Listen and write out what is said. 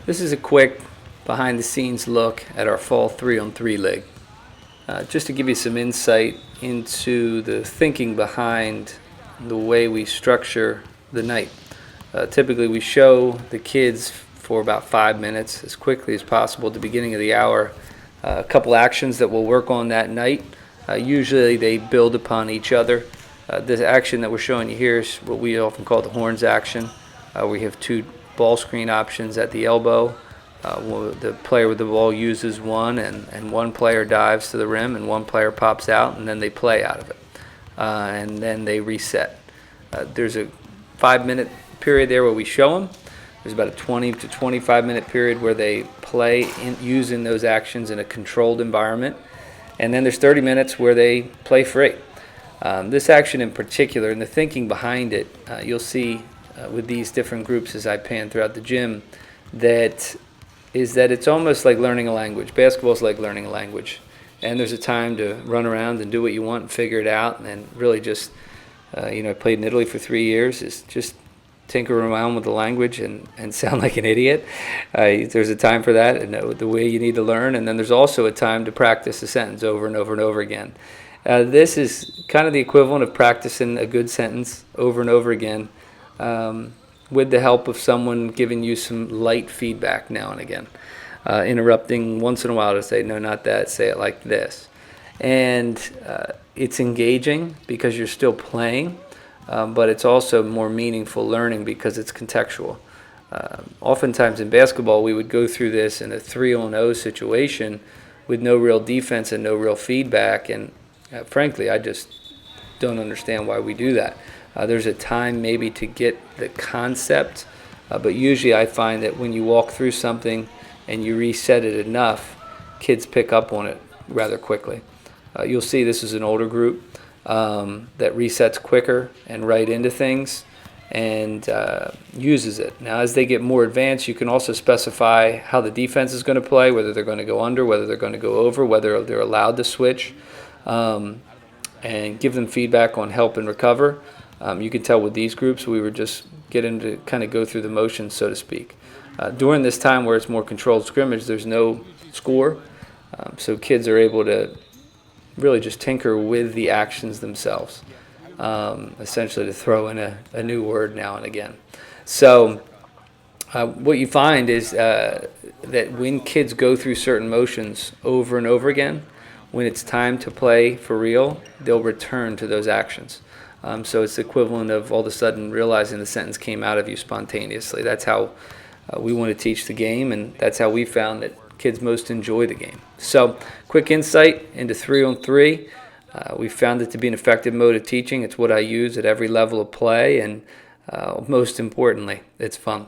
This is a quick behind-the-scenes look at our fall 3-on-3 league. Just to give you some insight into the thinking behind the way we structure the night. Typically we show the kids for about 5 minutes as quickly as possible at the beginning of the hour a couple actions that we'll work on that night. Usually they build upon each other. This action that we're showing you here is what we often call the horns action. We have two ball screen options at the elbow. The player with the ball uses one, and one player dives to the rim, and one player pops out, and then they play out of it. And then they reset. There's a 5-minute period there where we show them. There's about a 20 to 25-minute period where they play using those actions in a controlled environment. And then there's 30 minutes where they play free. This action in particular, and the thinking behind it, you'll see with these different groups as I pan throughout the gym, that it's almost like learning a language. Basketball is like learning a language. And there's a time to run around and do what you want and figure it out, and really just, I played in Italy for 3 years, is just tinker around with the language and sound like an idiot. There's a time for that, and the way you need to learn, and then there's also a time to practice a sentence over and over and over again. This is kind of the equivalent of practicing a good sentence over and over again, with the help of someone giving you some light feedback now and again, interrupting once in a while to say, no, not that, say it like this. And it's engaging because you're still playing, but it's also more meaningful learning because it's contextual. Oftentimes in basketball, we would go through this in a 3-on-0 situation with no real defense and no real feedback, and frankly, I just don't understand why we do that. There's a time maybe to get the concept, but usually I find that when you walk through something and you reset it enough, kids pick up on it rather quickly. You'll see this is an older group that resets quicker and right into things and uses it. Now as they get more advanced, you can also specify how the defense is going to play, whether they're going to go under, whether they're going to go over, whether they're allowed to switch, and give them feedback on help and recover. You can tell with these groups we were just getting to kind of go through the motions, so to speak. During this time where it's more controlled scrimmage, there's no score, so kids are able to really just tinker with the actions themselves, essentially to throw in a new word now and again. So what you find is that when kids go through certain motions over and over again, when it's time to play for real, they'll return to those actions. So it's the equivalent of all of a sudden realizing the sentence came out of you spontaneously. That's how we want to teach the game, and that's how we found that kids most enjoy the game. So quick insight into 3-on-3. We found it to be an effective mode of teaching. It's what I use at every level of play, and most importantly, it's fun.